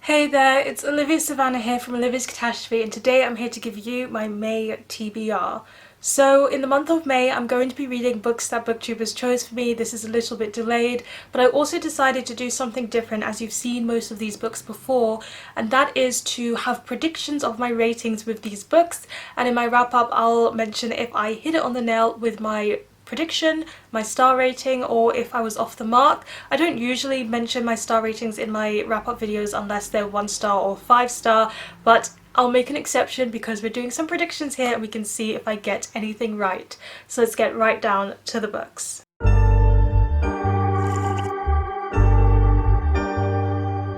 Hey there, it's Olivia-Savannah here from Olivia's Catastrophe, and today I'm here to give you my May TBR. So in the month of May I'm going to be reading books that booktubers chose for me. This is a little bit delayed, but I also decided to do something different as you've seen most of these books before, and that is to have predictions of my ratings with these books, and in my wrap up I'll mention if I hit it on the nail with my prediction, my star rating, or if I was off the mark. I don't usually mention my star ratings in my wrap-up videos unless they're 1 star or 5 star, but I'll make an exception because we're doing some predictions here and we can see if I get anything right. So let's get right down to the books.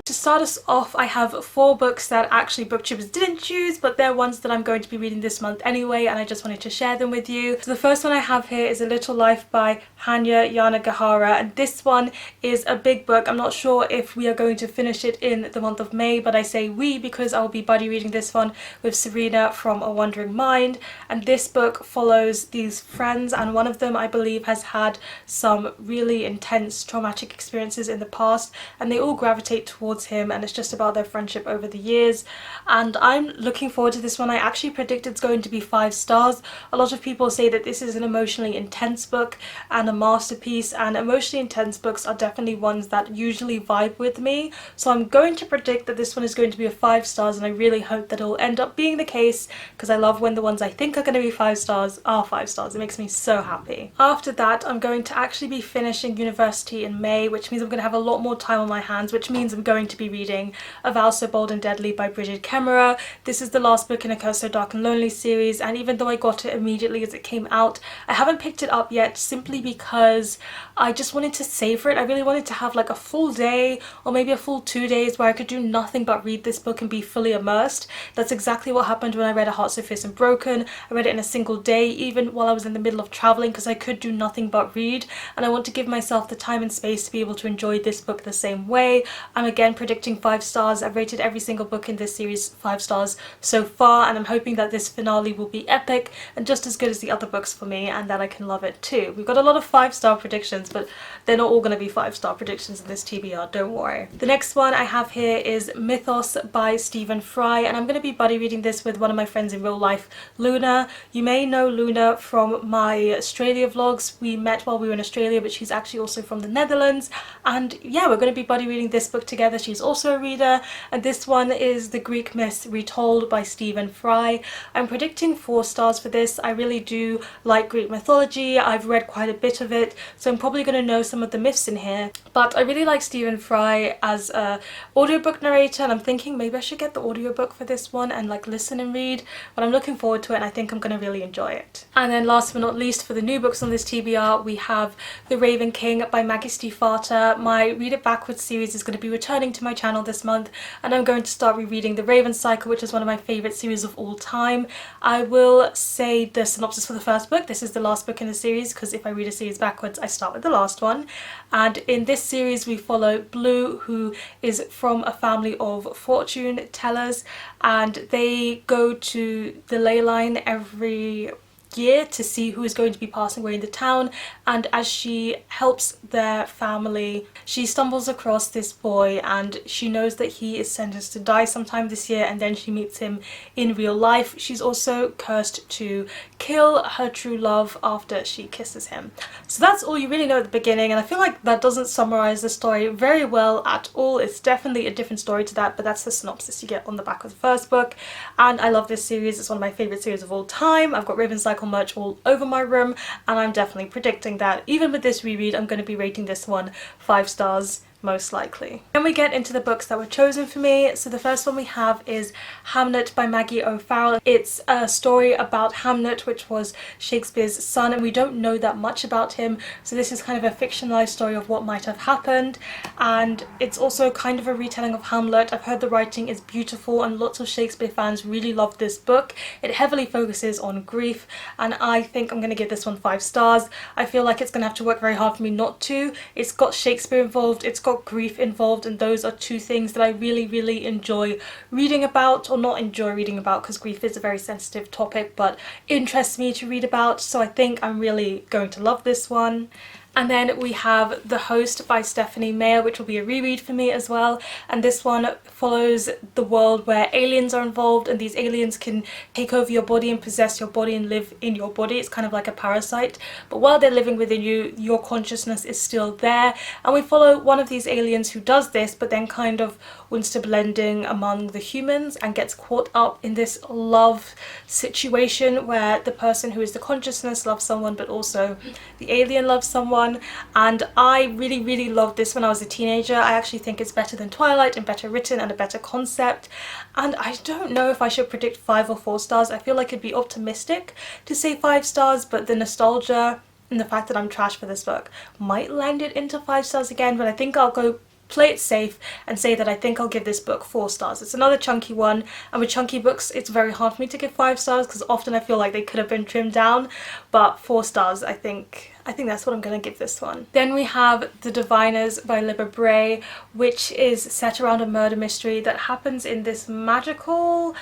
To start us off, I have 4 books that actually booktubers didn't choose, but they're ones that I'm going to be reading this month anyway, and I just wanted to share them with you. So the first one I have here is A Little Life by Hanya Yanagihara, and this one is a big book. I'm not sure if we are going to finish it in the month of May, but I say we because I'll be buddy reading this one with Serena from A Wandering Mind, and this book follows these friends, and one of them I believe has had some really intense traumatic experiences in the past, and they all gravitate towards him, and it's just about their friendship over the years. And I'm looking forward to this one. I actually predict it's going to be 5 stars. A lot of people say that this is an emotionally intense book and a masterpiece, and emotionally intense books are definitely ones that usually vibe with me, so I'm going to predict that this one is going to be a 5 stars, and I really hope that it'll end up being the case because I love when the ones I think are going to be 5 stars are 5 stars. It makes me so happy. After that I'm going to actually be finishing university in May, which means I'm going to have a lot more time on my hands, which means I'm going to be reading A Vow So Bold and Deadly by Brigid Kemmerer. This is the last book in a Curse So Dark and Lonely series, and even though I got it immediately as it came out, I haven't picked it up yet simply because I just wanted to savor it. I really wanted to have like a full day or maybe a full 2 days where I could do nothing but read this book and be fully immersed. That's exactly what happened when I read A Heart So Fierce and Broken. I read it in a single day, even while I was in the middle of traveling, because I could do nothing but read, and I want to give myself the time and space to be able to enjoy this book the same way. I'm again predicting 5 stars. I've rated every single book in this series 5 stars so far, and I'm hoping that this finale will be epic and just as good as the other books for me, and that I can love it too. We've got a lot of 5-star predictions, but they're not all going to be 5-star predictions in this TBR, don't worry. The next one I have here is Mythos by Stephen Fry, and I'm going to be buddy reading this with one of my friends in real life, Luna. You may know Luna from my Australia vlogs. We met while we were in Australia, but she's actually also from the Netherlands, and yeah, we're going to be buddy reading this book together. She's also a reader, and this one is The Greek Myths Retold by Stephen Fry. I'm predicting 4 stars for this. I really do like Greek mythology. I've read quite a bit of it, so I'm probably going to know some of the myths in here, but I really like Stephen Fry as a audiobook narrator, and I'm thinking maybe I should get the audiobook for this one and like listen and read, but I'm looking forward to it and I think I'm going to really enjoy it. And then last but not least, for the new books on this TBR, we have The Raven King by Maggie Stiefvater. My Read It Backwards series is going to be returning to my channel this month, and I'm going to start rereading The Raven Cycle, which is one of my favourite series of all time. I will say the synopsis for the first book. This is the last book in the series because if I read a series backwards I start with the last one, and in this series we follow Blue, who is from a family of fortune tellers, and they go to the ley line every year to see who is going to be passing away in the town, and as she helps their family she stumbles across this boy, and she knows that he is sentenced to die sometime this year, and then she meets him in real life. She's also cursed to kill her true love after she kisses him. So that's all you really know at the beginning, and I feel like that doesn't summarize the story very well at all. It's definitely a different story to that, but that's the synopsis you get on the back of the first book, and I love this series. It's one of my favorite series of all time. I've got Raven Cycle merch all over my room, and I'm definitely predicting that even with this reread I'm going to be rating this one 5 stars most likely. Then we get into the books that were chosen for me. So the first one we have is Hamnet by Maggie O'Farrell. It's a story about Hamlet, which was Shakespeare's son, and we don't know that much about him, so this is kind of a fictionalized story of what might have happened, and it's also kind of a retelling of Hamlet. I've heard the writing is beautiful and lots of Shakespeare fans really love this book. It heavily focuses on grief, and I think I'm going to give this one 5 stars. I feel like it's going to have to work very hard for me not to. It's got Shakespeare involved, it's got grief involved, and those are 2 things that I really enjoy reading about, or not enjoy reading about because grief is a very sensitive topic, but interests me to read about, so I think I'm really going to love this one. And then we have The Host by Stephenie Meyer, which will be a reread for me as well. And this one follows the world where aliens are involved, and these aliens can take over your body and possess your body and live in your body. It's kind of like a parasite. But while they're living within you, your consciousness is still there. And we follow one of these aliens who does this, but then kind of wants to blend in among the humans and gets caught up in this love situation where the person who is the consciousness loves someone, but also the alien loves someone. And I really loved this when I was a teenager. I actually think it's better than Twilight and better written and a better concept. And I don't know if I should predict 5 or 4 stars. I feel like it'd be optimistic to say 5 stars, but the nostalgia and the fact that I'm trash for this book might land it into 5 stars again. But I think I'll go play it safe and say that I think I'll give this book 4 stars. It's another chunky one, and with chunky books it's very hard for me to give 5 stars because often I feel like they could have been trimmed down, but 4 stars I think that's what I'm going to give this one. Then we have The Diviners by Libba Bray, which is set around a murder mystery that happens in this magical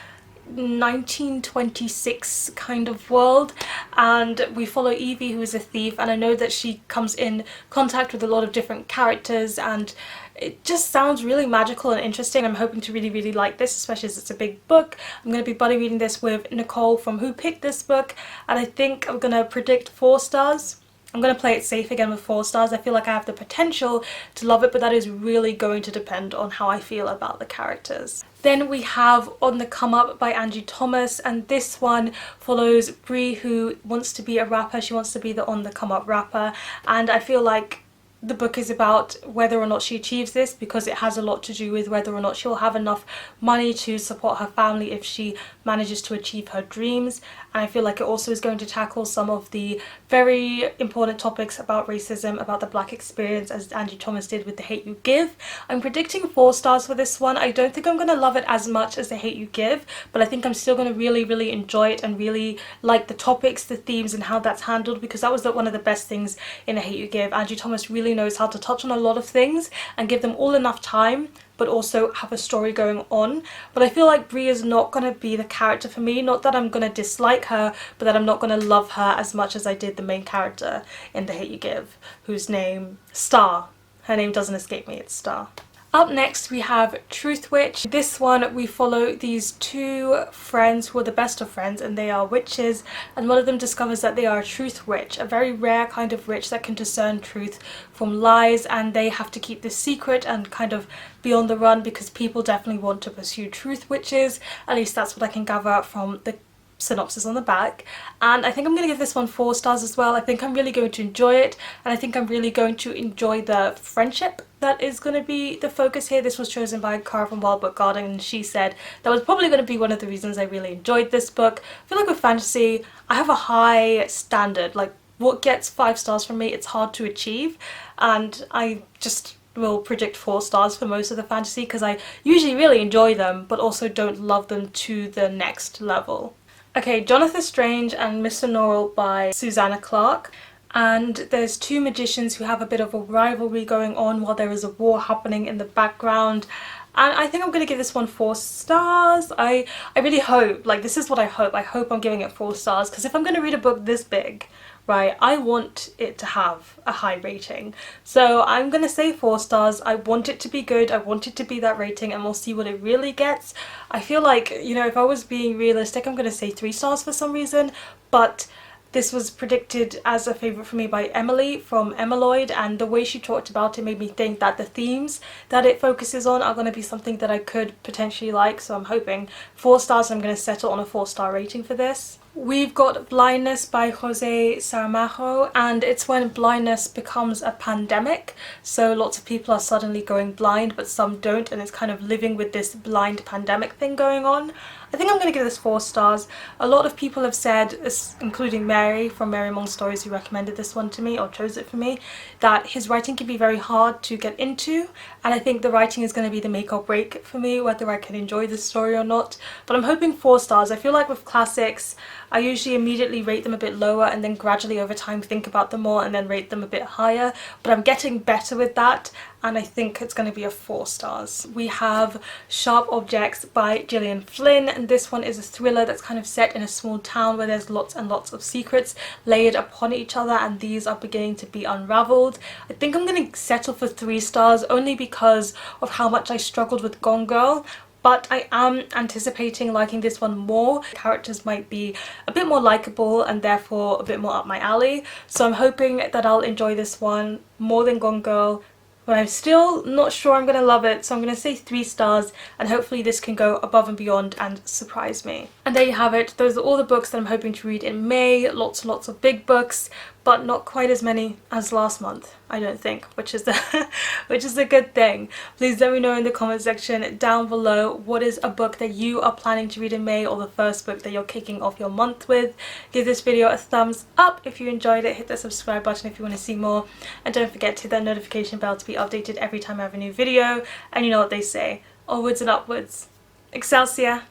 1926 kind of world, and we follow Evie, who is a thief, and I know that she comes in contact with a lot of different characters, and it just sounds really magical and interesting. I'm hoping to really like this, especially as it's a big book. I'm going to be buddy reading this with Nicole from Who Picked This Book, and I think I'm going to predict 4 stars. I'm going to play it safe again with 4 stars. I feel like I have the potential to love it, but that is really going to depend on how I feel about the characters. Then we have On the Come Up by Angie Thomas, and this one follows Bray, who wants to be a rapper. She wants to be the on the come up rapper, and I feel like the book is about whether or not she achieves this, because it has a lot to do with whether or not she'll have enough money to support her family if she manages to achieve her dreams. And I feel like it also is going to tackle some of the very important topics about racism, about the black experience, as Angie Thomas did with The Hate You Give. I'm predicting 4 stars for this one. I don't think I'm going to love it as much as The Hate You Give, but I think I'm still going to really enjoy it and really like the topics, the themes, and how that's handled, because that was one of the best things in The Hate You Give. Angie Thomas really knows how to touch on a lot of things and give them all enough time, but also have a story going on. But I feel like Bray is not going to be the character for me. Not that I'm going to dislike her, but that I'm not going to love her as much as I did the main character in The Hate You Give, whose name, Star. Her name doesn't escape me, it's Star. Up next we have Truthwitch. This one we follow these 2 friends who are the best of friends, and they are witches, and one of them discovers that they are a truth witch, a very rare kind of witch that can discern truth from lies, and they have to keep this secret and kind of be on the run because people definitely want to pursue truth witches. At least that's what I can gather from the synopsis on the back. And I think I'm going to give this one 4 stars as well. I think I'm really going to enjoy it, and I think I'm really going to enjoy the friendship that is going to be the focus here. This was chosen by Cara from Wild Book Garden, and she said that was probably going to be one of the reasons I really enjoyed this book. I feel like with fantasy I have a high standard. Like, what gets 5 stars from me, it's hard to achieve, and I just will predict 4 stars for most of the fantasy because I usually really enjoy them but also don't love them to the next level. Okay, Jonathan Strange and Mr. Norrell by Susanna Clarke. And there's 2 magicians who have a bit of a rivalry going on while there is a war happening in the background. And I think I'm going to give this one 4 stars. I really hope, like, this is what I hope I'm giving it 4 stars, because if I'm going to read a book this big, right, I want it to have a high rating. So I'm going to say 4 stars. I want it to be good, I want it to be that rating, and we'll see what it really gets. I feel like, you know, if I was being realistic, I'm going to say 3 stars for some reason, but this was predicted as a favourite for me by Emily from Emeloid, and the way she talked about it made me think that the themes that it focuses on are going to be something that I could potentially like, so I'm hoping 4 stars. I'm going to settle on a 4-star rating for this. We've got Blindness by Jose Saramago, and it's when blindness becomes a pandemic. So lots of people are suddenly going blind, but some don't, and it's kind of living with this blind pandemic thing going on. I think I'm going to give this 4 stars. A lot of people have said, including Mary from Mary Among Stories, who recommended this one to me or chose it for me, that his writing can be very hard to get into, and I think the writing is going to be the make or break for me, whether I can enjoy this story or not. But I'm hoping 4 stars. I feel like with classics, I usually immediately rate them a bit lower and then gradually over time think about them more and then rate them a bit higher, but I'm getting better with that, and I think it's going to be a 4 stars. We have Sharp Objects by Gillian Flynn, and this one is a thriller that's kind of set in a small town where there's lots and lots of secrets layered upon each other, and these are beginning to be unraveled. I think I'm going to settle for 3 stars only because of how much I struggled with Gone Girl, but I am anticipating liking this one more. The characters might be a bit more likable and therefore a bit more up my alley, so I'm hoping that I'll enjoy this one more than Gone Girl, but I'm still not sure I'm going to love it, so I'm going to say 3 stars, and hopefully this can go above and beyond and surprise me. And there you have it. Those are all the books that I'm hoping to read in May. Lots and lots of big books, but not quite as many as last month, I don't think, which is a good thing. Please let me know in the comment section down below what is a book that you are planning to read in May, or the first book that you're kicking off your month with. Give this video a thumbs up if you enjoyed it, hit that subscribe button if you want to see more, and don't forget to hit that notification bell to be updated every time I have a new video. And you know what they say, onwards and upwards. Excelsior!